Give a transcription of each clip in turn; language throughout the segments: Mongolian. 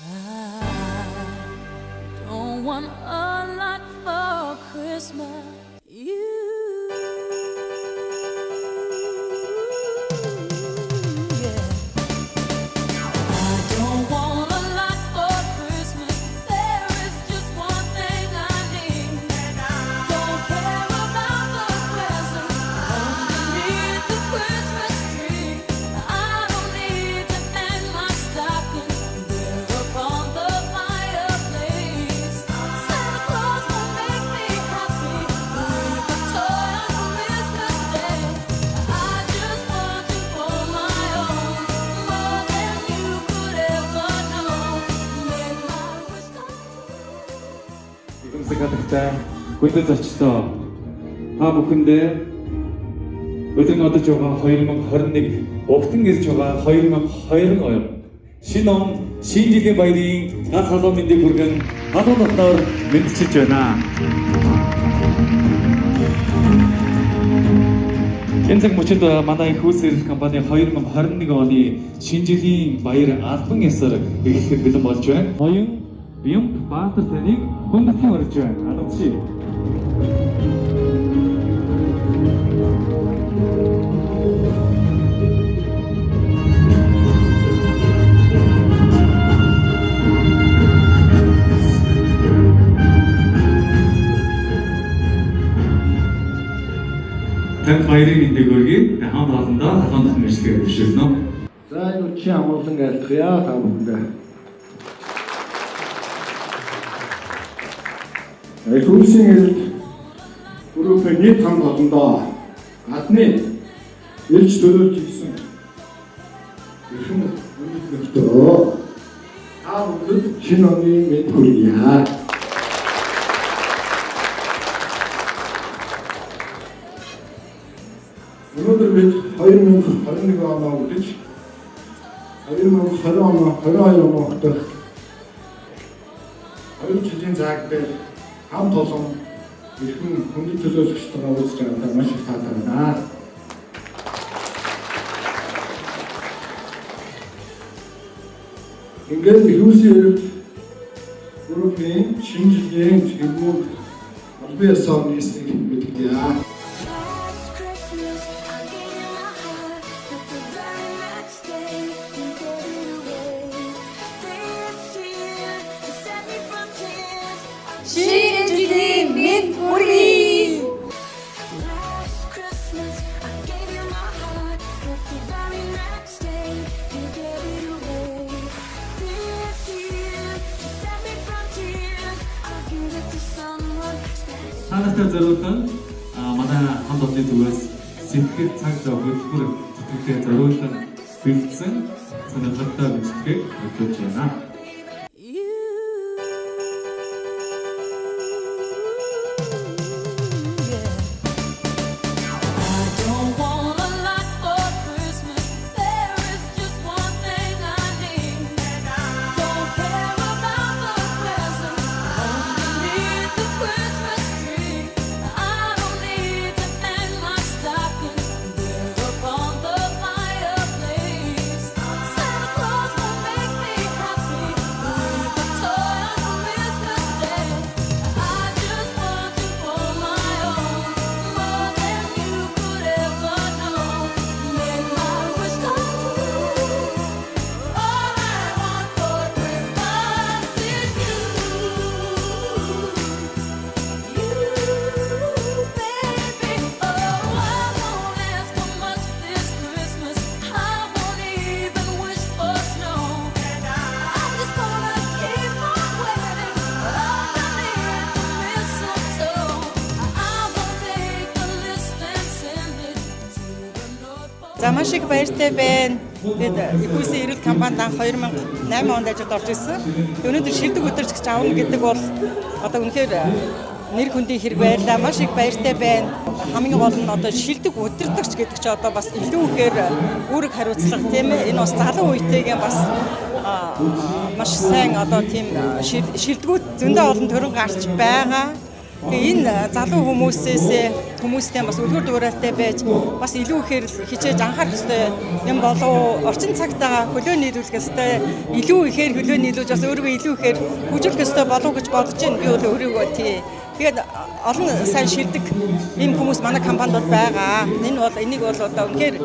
I don't want a lot for Christmas. гадагтай хүндэт зочдоо та бүхэндээ өдөр нь одож байгаа 2021 угтан ирж байгаа 2022 шинэ он шинэ жилийн баярын гал халуун мэндийг хүргэн халуун дотноор мэдчилж байна. Энэ цаг мөчид манай их үйлсэл компани 2021 оны шинэ жилийн баяр албан ёсоор эхлэх бэлэн болж байна. Оюун Бямб Баатар таныг хүндэтгэн орж байна. Алгадши. Тэн баярын мэндийг өргөе. Хамт олондоо халуун мэдлэгээ дэвшүүлнэ. За юу чи амуулан айлтгая та бүхэндээ. Хүйсийн эрэлт группийн нийт хамт олондоо гадны ирж төлөөлж ирсэн эрхэм өнөختөө та бүхэнд шинэ оны мэд хүргье. Өнөөдөр бид 2021 оноо үдэж 2020 оноо 22 оноо хүртэх 2 жилийн цаг дээр хамт олон эрхэм хүндэт төлөөлөгчдөө уулзж байгаадаа маш их таатай байна. Ингээд хүйсийн эрэлт группийн шинэ жилийн цэгмүүд албан ёсоор нийслэг мэдгийе. Шинэ жилийн мэд хүргэе. Танартай зориулсан манай хамт олонны зүгээс сэтгэл цаг зав хөтөлбөр зүтгэлтэй зориулсан бэлдсэн сонирхолтой бичлэгийг өгч байна. За маш их баяртай байна. Бид хүйсийн эрэлт компанид 2008 онд ажилд орж ирсэн. Өнөөдөр шилдэг өдөр гэж аавна гэдэг бол одоо үнэхээр нэр хүндийн хэрэг байлаа. Маш их баяртай байна. Хамгийн гол нь одоо шилдэг өдөртөгч гэдэг чи одоо бас илүү ихээр үүрэг хариуцлага тийм ээ. Энэ бас залуу үетэйгээ бас маш сайн одоо тийм шилдэгүүд зөндөө олон төрөн гарч байгаа. Энэ залуу хүмүүстэй бас үлгэр дуурайтай байж бас илүү ихээр хичээж анхаарах ёстой юм болов орчин цагтаа хөлөө нийлүүлэх ёстой илүү ихээр хөлөө нийлүүлж бас өөрийгөө илүү ихээр хүжүүлэх ёстой болов гэж бодож байна. Би бол өөрийгөө тий. Тэгээд олон сайн шилдэг ийм хүмүүс манай компанид байгаа. Энийг бол одоо үнэхээр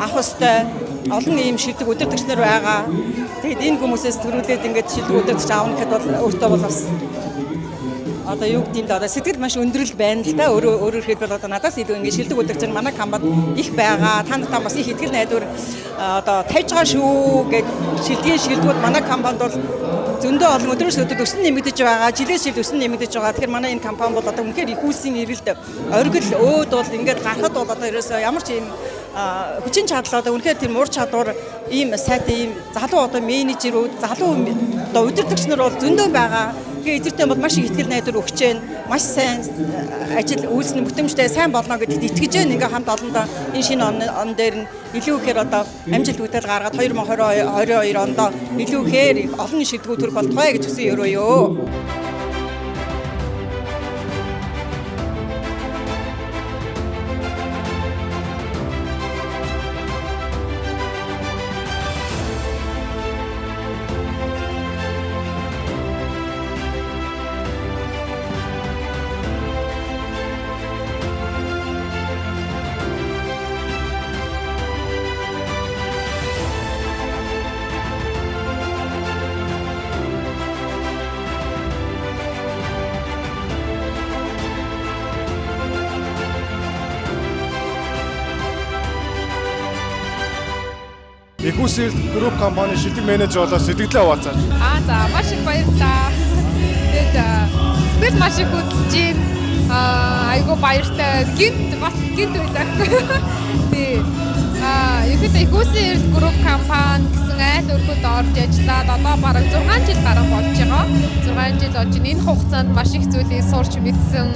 авах ёстой. Олон ийм шилдэг удирдагчнаар байгаа. Тэгээд энэ хүмүүсээс төрүүлээд ингээд шилдэг удирдагч аавна гэхэд бол өөртөө бол бас одоо юу гэдэг нь одоо сэтгэл маш өндрөл байна л да. Өөрөөр хэлбэл одоо надаас илүү ингээд шилдэг удирдагч манай компанид их байгаа. Та нартай бас их итгэл найдвар одоо тавьж байгаа шүү гэж шилдгийн шилдэгүүд манай компанид бол зөндөө олон өдрөөс өдөр өсөн нэмэгдэж байгаа. Жилээс жилд өсөн нэмэгдэж байгаа. Тэгэхээр манай энэ компани бол одоо үнэхээр их үүсийн эрэлт оргил өөд бол ингээд гарахад бол одоо ерөөсөө ямар ч юм хүчин чадал одоо үнэхээр тийм ур чадвар ийм сайтай ийм залуу одоо менежерүүд залуу одоо удирдагч нар бол зөндөө байгаа. Тэгээ эдгээртэй бол маш их итгэл найдвар өгч जैन маш сайн ажил үйлс нь бүтэмжтэй сайн болно гэдэгт итгэж जैन ингээ хамт олондоо энэ шинэ он дээр нь илүү ихээр одоо амжилт бүтээл гаргаад 2022 онд илүү ихээр олон шилдэгүүд төрөх болтугай гэж хүсэн өрөөё. Ecosystem Group компани шилдэг менежер болоод сэтгэлээ хуваалцаач. За маш их баярлалаа. Тэгээд сэтгэл маш их хөдөлж байна. Айгуу баяртай. Гинт байлаа. Тий. Ерөнхийдөө Ecosystem Group компани гэсэн айл өргөд орж ажиллаад одоо бараг 6 жил гарсан болж байгаа. 6 жил болж энэ хугацаанд маш их зүйлийг сурч мэдсэн.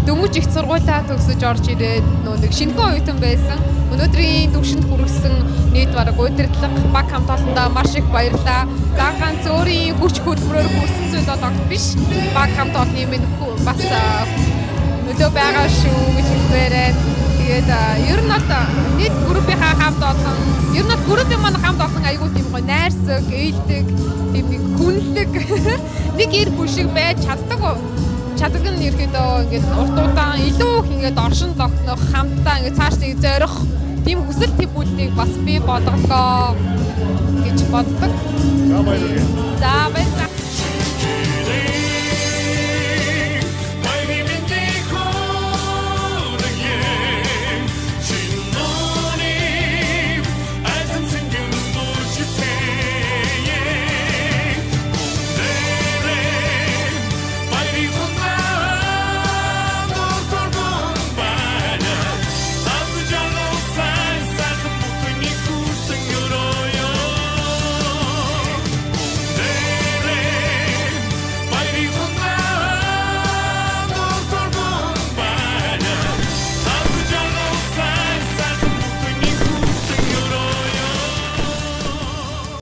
Дөнгөж их сургуулаа төгсөж орж ирээд нэг шинэхэн оюутан байсан. Өнөөдрийн түвшинд хүргэсэн нийт бараг удирдлага баг хамт олондоо маш их баярлалаа. Ганц өөрийн хүч хөдөлмөрөөр хүрсэн зүйл одоо биш. Баг хамт олонны минь бас нөлөө байгаа шүү гэж хэлмээрээ. Тэгээд ер нь одоо нийт группийнхаа хамт олон ер нь группийн маань хамт олон аягүй тийм гоо найрсаг, ээлдэг, тийм нэг хүнлэг нэг ир бүшиг байж чаддаг нь ерөөдөө ингээд урт удаан илүү их ингээд оршин тогтнох хамтдаа ингээд цаашдыг зорих тийм хүсэл төвүүдийг бас би болгоё гэж боддог. За баярлалаа. За баярлалаа.